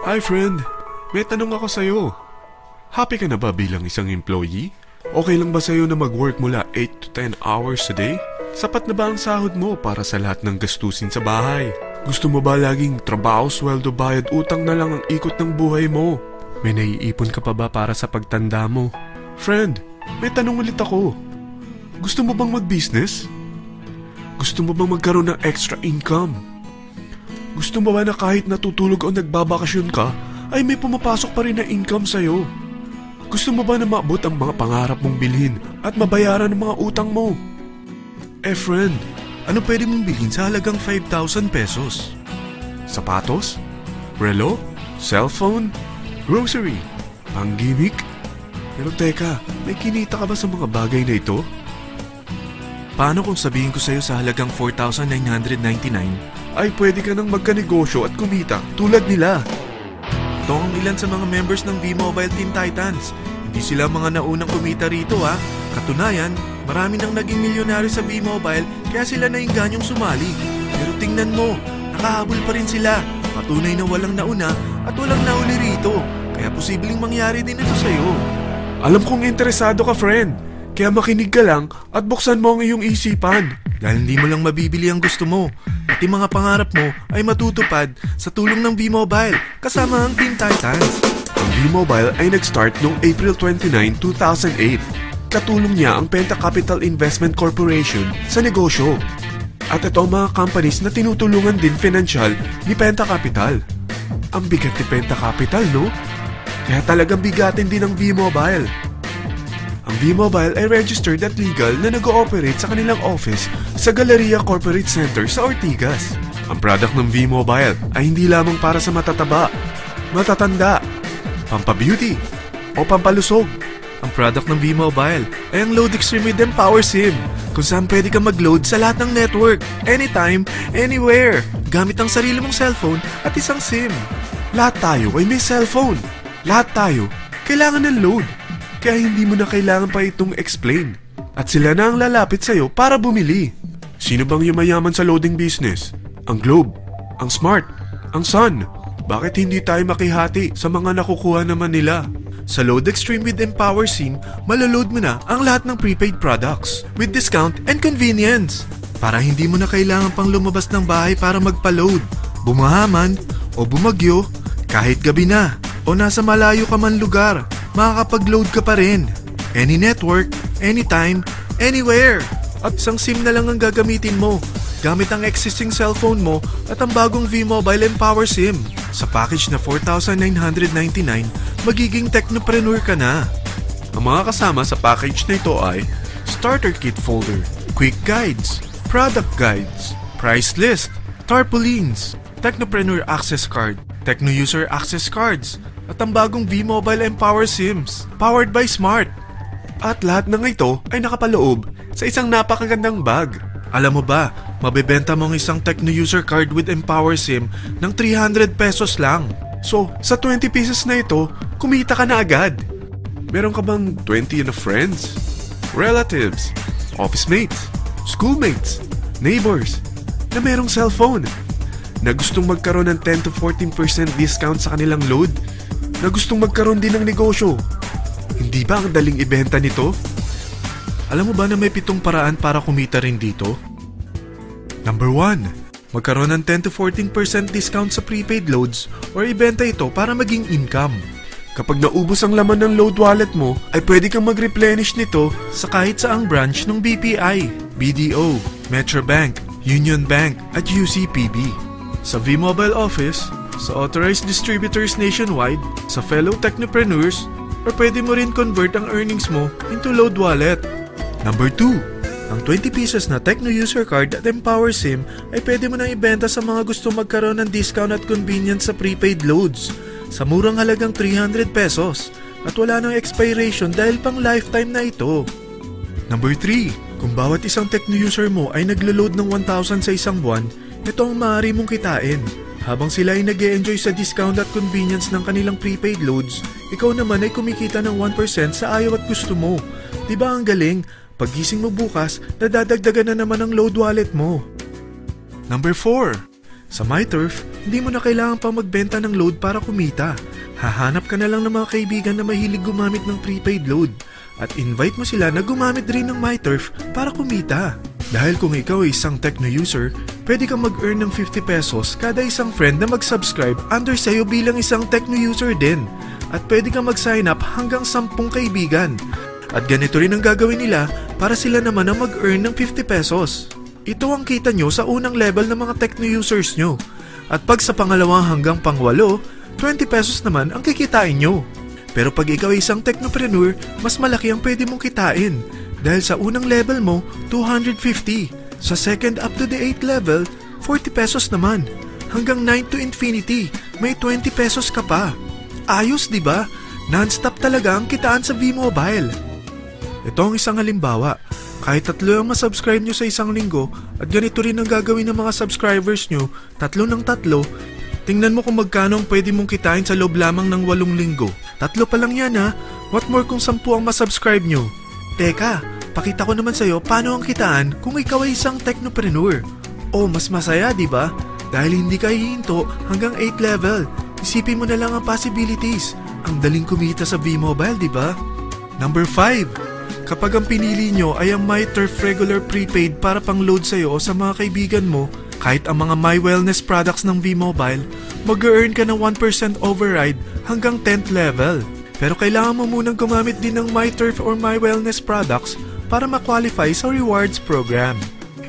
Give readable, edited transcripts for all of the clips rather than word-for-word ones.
Hi friend, may tanong ako sa'yo. Happy ka na ba bilang isang employee? Okay lang ba sa'yo na mag-work mula 8 to 10 hours a day? Sapat na ba ang sahod mo para sa lahat ng gastusin sa bahay? Gusto mo ba laging trabaho, sweldo, bayad, utang na lang ang ikot ng buhay mo? May naiipon ka pa ba para sa pagtanda mo? Friend, may tanong ulit ako. Gusto mo bang mag-business? Gusto mo bang magkaroon ng extra income? Gusto mo ba na kahit natutulog o nagbabakasyon ka, ay may pumapasok pa rin na income sa'yo? Gusto mo ba na maabot ang mga pangarap mong bilhin at mabayaran ang mga utang mo? Friend, ano pwede mong bilhin sa halagang 5,000 pesos? Sapatos? Relo? Cellphone? Grocery? Pang-gimmick? Pero teka, may kinita ka ba sa mga bagay na ito? Paano kung sabihin ko sa'yo sa halagang 4,999 ay pwede ka nang magkanegosyo at kumita tulad nila? Ito ang ilan sa mga members ng V-Mobile Team Titans. Hindi sila mga naunang kumita rito ha. Katunayan, marami nang naging milyonaryo sa V-Mobile kaya sila naingganyong sumali. Pero tingnan mo, nakahabol pa rin sila. Patunay na walang nauna at walang nauli rito. Kaya posibleng mangyari din ito sa'yo. Alam kong interesado ka, friend. Kaya makinig ka lang at buksan mo ang iyong isipan. Dahil hindi mo lang mabibili ang gusto mo. Pati mga pangarap mo ay matutupad sa tulong ng V-Mobile kasama ang Team Titans. Ang V-Mobile ay nag-start noong April 29, 2008. Katulong niya ang Penta Capital Investment Corporation sa negosyo. At ito ang mga companies na tinutulungan din financial ni Penta Capital. Ang bigat ni Penta Capital, no? Kaya talagang bigatin din ang V-Mobile. Ang V-Mobile ay registered at legal na nag-ooperate sa kanilang office sa Galleria Corporate Center sa Ortigas. Ang product ng V-Mobile ay hindi lamang para sa matataba, matatanda, pampabeauty, o pampalusog. Ang product ng V-Mobile ay ang Load Extreme with Empower SIM, kung saan pwede ka mag-load sa lahat ng network, anytime, anywhere, gamit ang sarili mong cellphone at isang SIM. Lahat tayo ay may cellphone. Lahat tayo kailangan ng load. Kaya hindi mo na kailangan pa itong explain. At sila na ang lalapit sa'yo para bumili. Sino bang yumayaman sa loading business? Ang Globe, ang Smart, ang Sun. Bakit hindi tayo makihati sa mga nakukuha naman nila? Sa Load Extreme with Empower SIM, malaload mo na ang lahat ng prepaid products with discount and convenience. Para hindi mo na kailangan pang lumabas ng bahay para magpa-load. Bumahaman o bumagyo, kahit gabi na o nasa malayo ka man lugar, makakapag-load ka pa rin. Any network, anytime, anywhere. At isang SIM na lang ang gagamitin mo gamit ang existing cellphone mo at ang bagong V-Mobile Empower SIM. Sa package na 4,999, magiging technopreneur ka na. Ang mga kasama sa package na ito ay Starter Kit Folder, Quick Guides, Product Guides, Price List, Tarpaulins, Technopreneur Access Card, Techno User Access Cards, at ang bagong V-Mobile Empower SIMs, powered by Smart. At lahat ng ito ay nakapaloob sa isang napakagandang bag. Alam mo ba, mabebenta mo ang isang Techno User Card with Empower SIM ng 300 pesos lang. So, sa 20 pieces na ito, kumita ka na agad. Meron ka bang 20 na friends, relatives, office mates, schoolmates, neighbors, na merong cellphone, na gustong magkaroon ng 10 to 14% discount sa kanilang load, na gustong magkaroon din ng negosyo? Hindi ba ang daling ibenta nito? Alam mo ba na may 7 paraan para kumita rin dito? Number 1. Magkaroon ng 10 to 14% discount sa prepaid loads or ibenta ito para maging income. Kapag naubos ang laman ng load wallet mo, ay pwede kang mag-replenish nito sa kahit saang branch ng BPI, BDO, Metrobank, Union Bank at UCPB. Sa V-Mobile Office, sa authorized distributors nationwide, sa fellow technopreneurs, or pwede mo rin convert ang earnings mo into load wallet. Number 2. Ang 20 pieces na Techno User Card at Empower SIM ay pwede mo nang ibenta sa mga gusto magkaroon ng discount at convenience sa prepaid loads sa murang halagang 300 pesos at wala nang expiration dahil pang lifetime na ito. Number 3. Kung bawat isang Techno user mo ay naglo-load ng 1,000 sa isang buwan, ito ang maaari mong kitain. Habang sila ay nag-e-enjoy sa discount at convenience ng kanilang prepaid loads, ikaw naman ay kumikita ng 1% sa ayaw at gusto mo. Diba ang galing? Paggising mo bukas, nadadagdagan na naman ang load wallet mo. Number 4. Sa MyTurf, hindi mo na kailangan pa magbenta ng load para kumita. Hahanap ka na lang ng mga kaibigan na mahilig gumamit ng prepaid load at invite mo sila na gumamit rin ng MyTurf para kumita. Dahil kung ikaw ay isang Tecno user, pwede kang mag-earn ng 50 pesos kada isang friend na mag-subscribe under sa'yo bilang isang Tecno user din. At pwede kang mag-sign up hanggang 10 kaibigan. At ganito rin ang gagawin nila para sila naman ang mag-earn ng 50 pesos. Ito ang kita nyo sa unang level ng mga Tecno users nyo. At pag sa pangalawang hanggang pangwalo, 20 pesos naman ang kikitain nyo. Pero pag ikaw ay isang technopreneur, mas malaki ang pwede mong kitain. Dahil sa unang level mo, 250. Sa second up to the 8th level, 40 pesos naman. Hanggang 9 to infinity, may 20 pesos ka pa. Ayos, di ba? Non-stop talaga ang kitaan sa V-Mobile. Ito ang isang halimbawa. Kahit 3 ang masubscribe nyo sa isang linggo at ganito rin ang gagawin ng mga subscribers nyo, 3 ng 3, tingnan mo kung magkano ang pwede mong kitain sa loob lamang ng 8 linggo. 3 pa lang yan ha. What more kung 10 ang masubscribe nyo? Teka, pakita ko naman sa'yo paano ang kitaan kung ikaw ay isang technopreneur. Oh, mas masaya, di ba? Dahil hindi ka hihinto hanggang 8th level. Isipin mo na lang ang possibilities. Ang daling kumita sa V-Mobile, di ba? Number 5. Kapag ang pinili nyo ay ang MyTurf Regular Prepaid para pang-load sa'yo o sa mga kaibigan mo, kahit ang mga My Wellness products ng V-Mobile, mag-earn ka ng 1% override hanggang 10th level. Pero kailangan mo munang gumamit din ng MyTurf or My Wellness products para ma-qualify sa rewards program.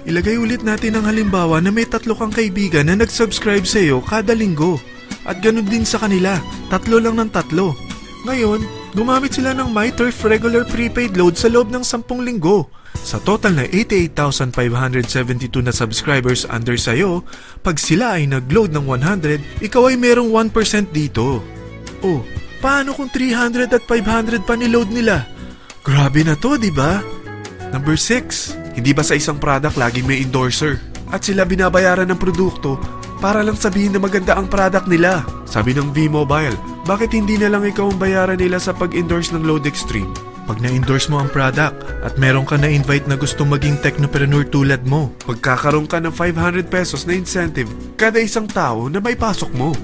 Ilagay ulit natin ang halimbawa na may 3 kang kaibigan na nag-subscribe sa'yo kada linggo. At ganun din sa kanila, 3 lang ng 3. Ngayon, gumamit sila ng MyTurf Regular Prepaid Load sa loob ng 10 linggo. Sa total na 88,572 na subscribers under sa'yo, pag sila ay nag-load ng 100, ikaw ay merong 1% dito. Oh, paano kung 300 at 500 pa ni-load nila? Grabe na to, di ba? Number 6. Hindi ba sa isang product laging may endorser? At sila binabayaran ng produkto para lang sabihin na maganda ang product nila. Sabi ng V-Mobile, bakit hindi na lang ikaw ang bayaran nila sa pag-endorse ng Load Extreme? Pag na-endorse mo ang product at meron ka na-invite na gustong maging technopreneur tulad mo, magkakaroon ka ng 500 pesos na incentive kada isang tao na may pasok mo.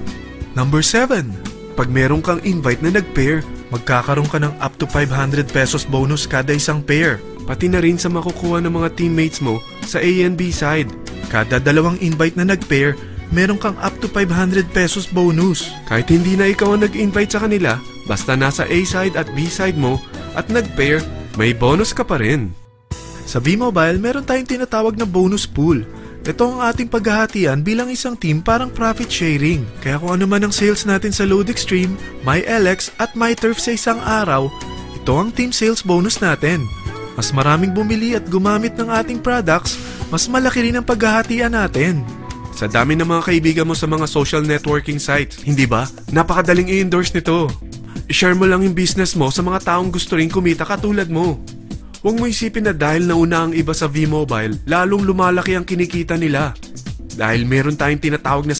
Number 7. Pag meron kang invite na nag-pair, magkakaroon ka ng up to 500 pesos bonus kada isang pair. Pati na rin sa makukuha ng mga teammates mo sa A and B side. Kada 2 invite na nag-pair, meron kang up to 500 pesos bonus. Kahit hindi na ikaw ang nag-invite sa kanila, basta nasa A side at B side mo at nag-pair, may bonus ka pa rin. Sa V-Mobile, meron tayong tinatawag na bonus pool. Ito ang ating paghahatian bilang isang team parang profit sharing. Kaya kung ano man ang sales natin sa Load Extreme, MyLX at MyTurf sa isang araw, ito ang team sales bonus natin. Mas maraming bumili at gumamit ng ating products, mas malaki rin ang paghahatian natin. Sa dami ng mga kaibigan mo sa mga social networking sites, hindi ba? Napakadaling i-endorse nito. I-share mo lang yung business mo sa mga taong gusto rin kumita katulad mo. Huwag mo isipin na dahil nauna ang iba sa V-Mobile, lalong lumalaki ang kinikita nila. Dahil meron tayong tinatawag na